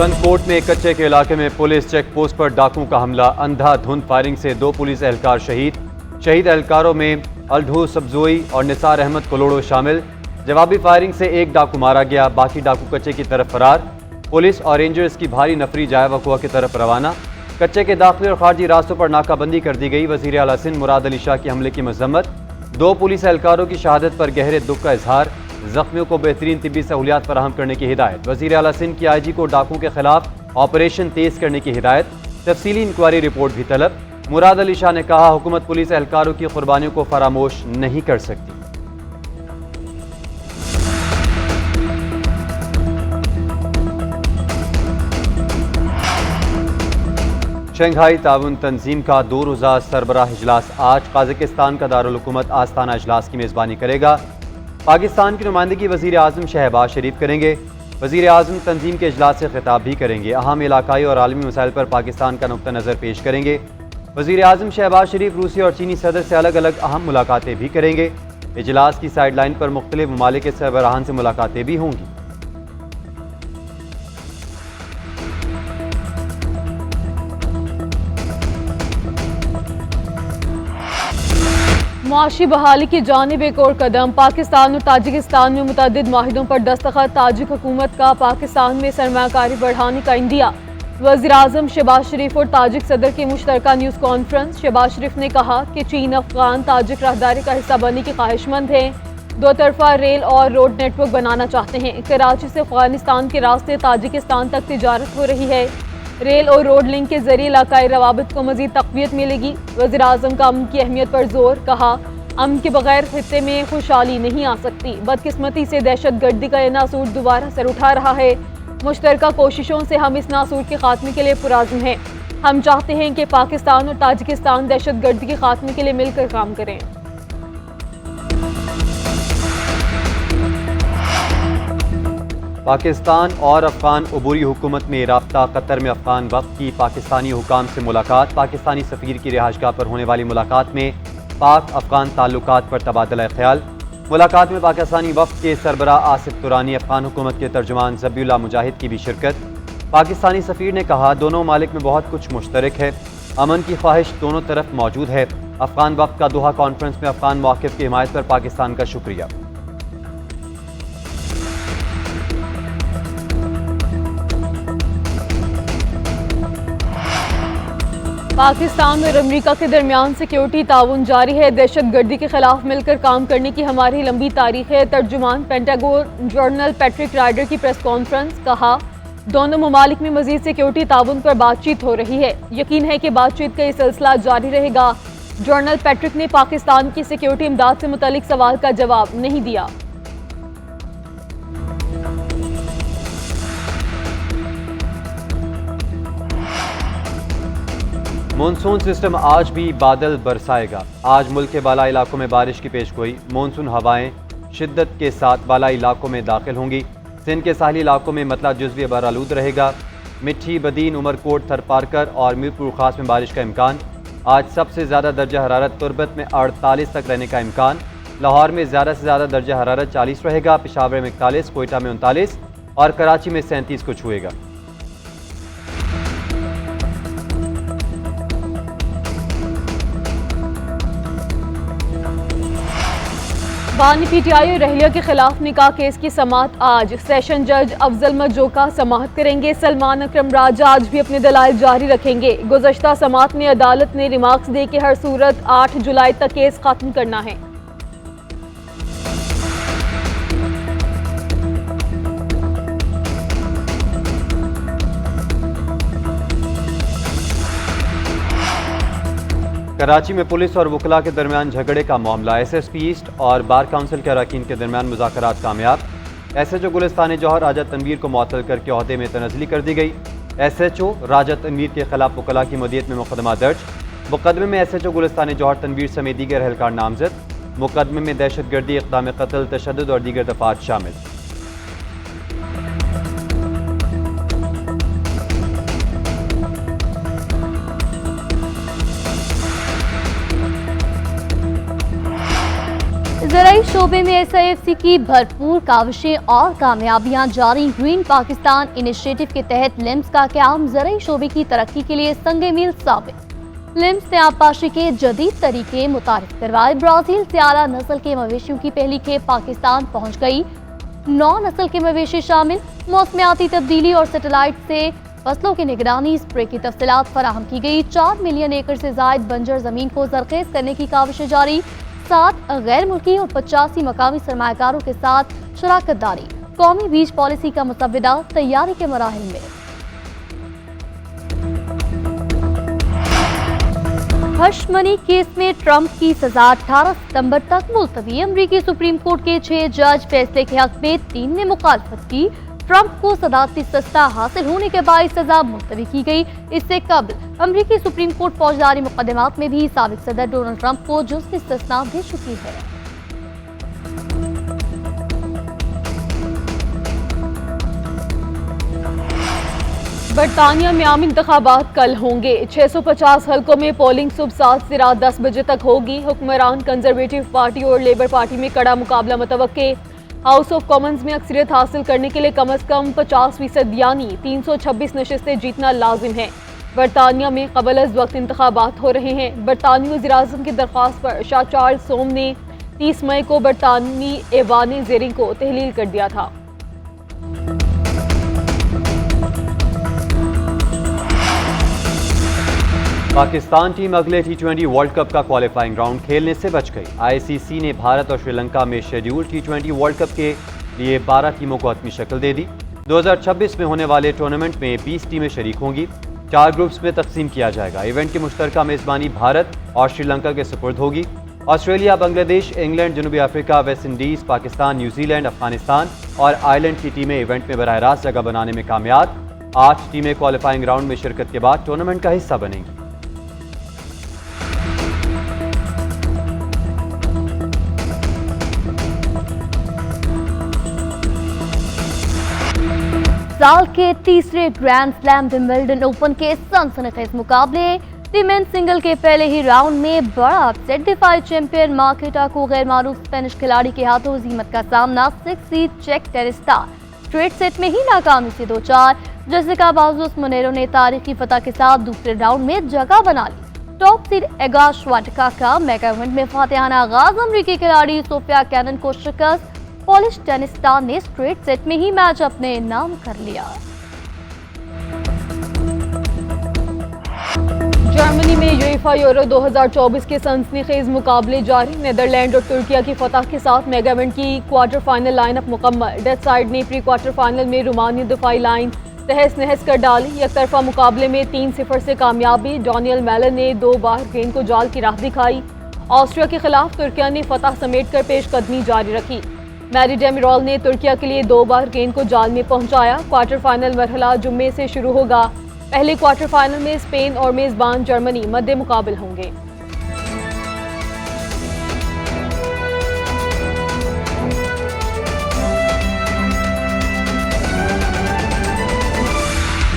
कनकोट में एक कच्चे के इलाके में पुलिस चेक पोस्ट पर डाकुओं का हमला। अंधाधुंध फायरिंग से 2 पुलिस एहलकार शहीद। शहीद एहलकारों में अलढू सब्जोई और निसार अहमद कोलोड़ो शामिल। जवाबी फायरिंग से एक डाकू मारा गया, बाकी डाकू कच्चे की तरफ फरार। पुलिस और रेंजर्स की भारी नफरी जाया वकुआ की तरफ रवाना। कच्चे के दाखिली और खारजी रास्तों पर नाकाबंदी कर दी गई। वज़ीर आला सिंध मुराद अली शाह के हमले की मजम्मत। 2 पुलिस एहलकारों की शहादत पर गहरे दुख का इजहार। जख्मियों को बेहतरीन तिब्बी सहूलियात फराहम करने की हिदायत। वज़ीर आला सिंध की IG को डाकुओं के खिलाफ ऑपरेशन तेज करने की हिदायत। तफसीली इंक्वायरी रिपोर्ट भी तलब। मुराद अली शाह ने कहा, हुकूमत पुलिस एहलकारों की कुर्बानियों को फरामोश नहीं कर सकती। शंघाई ताउन तंजीम का 2 रोज़ा सरबराह इजलास आज। काज़ाकिस्तान का दारुल हुकूमत आस्ताना इजलास की मेज़बानी करेगा। पाकिस्तान की नुमाइंदगी वज़ीर आज़म शहबाज शरीफ करेंगे। वज़ीर आज़म तंजीम के इजलास से खिताब भी करेंगे। अहम इलाकाई और आलमी मसाइल पर पाकिस्तान का नुक्ता नज़र पेश करेंगे। वज़ीर आज़म शहबाज शरीफ रूसी और चीनी सदर से अलग अलग अहम मुलाकातें भी करेंगे। इजलास की साइड लाइन पर मुख्तलिफ ममालिक के सरबराहान से मुलाकातें भी होंगी। मुआशी बहाली की जानिब एक और कदम। पाकिस्तान और ताजिकिस्तान में मुतअद्दिद माहिदों पर दस्तखत। ताजिक हुकूमत का पाकिस्तान में सरमायाकारी बढ़ाने का इंदिया। वज़ीर आज़म शहबाज शरीफ और ताजिक सदर की मुश्तरका न्यूज़ कॉन्फ्रेंस। शहबाज शरीफ ने कहा कि चीन अफगान ताजिक राहदारी का हिस्सा बनने की ख्वाहिशमंद है। 2 तरफा रेल और रोड नेटवर्क बनाना चाहते हैं। कराची से अफगानिस्तान के रास्ते ताजिकिस्तान तक तिजारत हो रही है। रेल और रोड लिंक के जरिए इलाकाई रवाबित को मजीद तक़वियत मिलेगी। वज़ीर आज़म का अमन की अहमियत पर जोर। कहा, अमन के बगैर खित्ते में खुशहाली नहीं आ सकती। बदकिस्मती से दहशत गर्दी का यह नासूर दोबारा सर उठा रहा है। मुश्तरका कोशिशों से हम इस नासूर के खात्मे के लिए पुराज़्म हैं। हम चाहते हैं कि पाकिस्तान और ताजिकिस्तान दहशत गर्दी के खात्मे के लिए मिलकर काम करें। पाकिस्तान और अफगान अबूरी हुकूमत में राब्ता। कतर में अफगान वफ़द की पाकिस्तानी हुकाम से मुलाकात। पाकिस्तानी सफ़ीर की रिहाइशगाह पर होने वाली मुलाकात में पाक अफगान ताल्लुकात पर तबादला ख्याल। मुलाकात में पाकिस्तानी वफ़द के सरबराह आसिफ तुरानी, अफगान हुकूमत के तर्जुमान ज़बीउल्लाह मुजाहिद की भी शिरकत। पाकिस्तानी सफ़ीर ने कहा, दोनों ममालिक में बहुत कुछ मुश्तरक है। अमन की ख्वाहिश दोनों तरफ मौजूद है। अफगान वफ़द का दोहा कॉन्फ्रेंस में अफगान मौक़िफ़ की हिमायत पर पाकिस्तान का शुक्रिया। पाकिस्तान और अमेरिका के दरमियान सिक्योरिटी ताउन जारी है। दहशत गर्दी के खिलाफ मिलकर काम करने की हमारी लंबी तारीख है। तर्जुमान पेंटागन जनरल पैट्रिक राइडर की प्रेस कॉन्फ्रेंस। कहा, दोनों ममालिक में मजीद सिक्योरिटी ताउन पर बातचीत हो रही है। यकीन है कि बातचीत का ये सिलसिला जारी रहेगा। जनरल पैट्रिक ने पाकिस्तान की सिक्योरिटी इमदाद से मुतालिक सवाल का जवाब नहीं दिया। मानसून सिस्टम आज भी बादल बरसाएगा। आज मुल्क के बालाई इलाकों में बारिश की पेशगोई। मानसून हवाएं शिद्दत के साथ बालाई इलाकों में दाखिल होंगी। सिंध के साहली इलाकों में मतला जुज़वी बरालूद रहेगा। मिठी, बदीन, उमरकोट, थरपारकर और मीरपुर खास में बारिश का इम्कान। आज सबसे ज़्यादा दर्जा हरारत तुरबत में 48 तक रहने का इम्कान। लाहौर में ज़्यादा से ज़्यादा दर्जा हरारत 40 रहेगा। पेशावर में 41, कोयटा में 39 और कराची में 37 को छुएगा। बानी PTI और रहलिया के खिलाफ निकाह केस की समाअत आज। सेशन जज अफजल मजोका समाअत करेंगे। सलमान अकरम राजा आज भी अपने दलाइल जारी रखेंगे। गुज़श्ता समाअत में अदालत ने रिमार्क्स दे कि हर सूरत 8 जुलाई तक केस खत्म करना है। कराची में पुलिस और वकला के दरमियान झगड़े का मामला। SSP ईस्ट और बार काउंसिल के अरकान के दरमियान मुज़ाकरात कामयाब। SHO गुलिस्तान जौहर राजा तनवीर को मुअत्तल करके ओहदे में तनज़ली कर दी गई। SHO राजा तनवीर के खिलाफ वकला की मदियत में मुकदमा दर्ज। मुकदमे में SHO गुलिस्तान जौहर तनवीर समेत दीगर एहलकार नामजद। मुकदमे में दहशत गर्दी, इक़दाम कत्ल, तशद्दुद और दीगर दफ़ात शामिल। ज़राई शोबे में SIFC की भरपूर काविशें और कामयाबियां जारी। ग्रीन पाकिस्तान इनिशिएटिव के तहत लिम्स का क़याम ज़राई शोबे की तरक्की के लिए संगे मील साबित। लिम्स ने आबपाशी के जदीद तरीके मुतारिफ करवाए। ब्राज़ील से आला नस्ल के मवेशियों की पहली खेप पाकिस्तान पहुँच गई। 9 नस्ल के मवेशी शामिल। मौसमियाती तब्दीली और सैटेलाइट से फसलों की निगरानी, स्प्रे की तफसीलात फराहम की गई। 4 मिलियन एकड़ से जायद बंजर जमीन को जरखेज करने की काविशें जारी। 7 गैर मुल्की और 85 मकामी सरमायाकारों के साथ शराकत दारी। कौमी बीज पॉलिसी का मुसव्वदा तैयारी के मराहिल में। हश मनी केस में ट्रंप की सजा 18 सितंबर तक मुलतवी। अमरीकी सुप्रीम कोर्ट के 6 जज फैसले के हक में 3 ने मुखालफत की। ट्रंप को सदारती सत्ता हासिल होने के बाद सजा मुलतवी की गई। इससे कबल अमरीकी सुप्रीम कोर्ट फौजदारी मुकदमात में भी साबिक सदर डोनाल्ड ट्रंप को जुज़्वी इस्तिस्ना दे चुकी है। बरतानिया में आम इंतखाबात कल होंगे। 650 हल्कों में पोलिंग सुबह 7 से रात 10 बजे तक होगी। हुक्मरान कंजर्वेटिव पार्टी और लेबर पार्टी में कड़ा मुकाबला मुतवक्के। हाउस ऑफ कॉमन्स में अक्सरियत हासिल करने के लिए कम अज कम 50% यानी 326 नशिस्तें जीतना लाजिम है। बरतानिया में कबल अज वक्त इंतखाबात हो रहे हैं। बरतानी वज़ीर-ए-आज़म की दरख्वास्त पर शाह चार्ल्स सोम ने 30 मई को बरतानी ऐवान ज़ेरिंग को तहलील कर दिया था। पाकिस्तान टीम अगले T20 वर्ल्ड कप का क्वालिफाइंग राउंड खेलने से बच गई। ICC ने भारत और श्रीलंका में शेड्यूल T20 वर्ल्ड कप के लिए 12 टीमों को हतमी शक्ल दे दी। 2026 में होने वाले टूर्नामेंट में 20 टीमें शरीक होंगी। 4 ग्रुप्स में तकसीम किया जाएगा। इवेंट की मुश्तरका मेज़बानी भारत और श्रीलंका के सुपुर्द होगी। ऑस्ट्रेलिया, बांग्लादेश, इंग्लैंड, जनूबी Africa, West Indies, Pakistan, New Zealand, Afghanistan और आयरलैंड की टीमें इवेंट में बराह रास्त जगह बनाने में कामयाब। 8 टीमें क्वालिफाइंग राउंड में शिरकत के बाद टूर्नामेंट का हिस्सा बनेंगी। साल के तीसरे ग्रैंड स्लैम विंबलडन ओपन के सनसनीखेज मुकाबले। विमेन सिंगल के पहले ही राउंड में बड़ा अपसेट। दिफाई चैंपियन मार्केटा को गैर मारूफ स्पेनिश खिलाड़ी के हाथों हीमत का सामना। 6 सीड चेक टेनिस स्टार स्ट्रेट सेट में ही नाकामी से 2-4। जेसिका बाजुस मोनेरो ने तारीखी फतह के साथ दूसरे राउंड में जगह बना ली। टॉप सीड एगा श्वाटका का मेगा इवेंट में फातिहाना आगाज। अमरीकी खिलाड़ी सोफिया कैनन को शिकस्त। पोलिश टेनिस स्टार ने स्ट्रेट सेट में ही मैच अपने नाम कर लिया। जर्मनी में यूएफा यूरो 2024 के सनसनीखेज मुकाबले जारी। नीदरलैंड और तुर्किया की फतह के साथ मेगा इवेंट की क्वार्टर फाइनल लाइनअप मुकम्मल। डेथ साइड ने प्री क्वार्टर फाइनल में रोमानियन दिफाई लाइन तहस नहस कर डाली। एक तरफा मुकाबले में 3-0 से कामयाबी। डैनियल मेलन ने 2 बार गेंद को जाल की राह दिखाई। ऑस्ट्रिया के खिलाफ तुर्किया ने फतह समेट कर पेशकदमी जारी रखी। मैरी डेमिरॉल ने तुर्किया के लिए 2 बार गेंद को जाल में पहुंचाया। क्वार्टर फाइनल मरहला जुम्मे से शुरू होगा। पहले क्वार्टर फाइनल में स्पेन और मेजबान जर्मनी मद्दे मुकाबिल होंगे।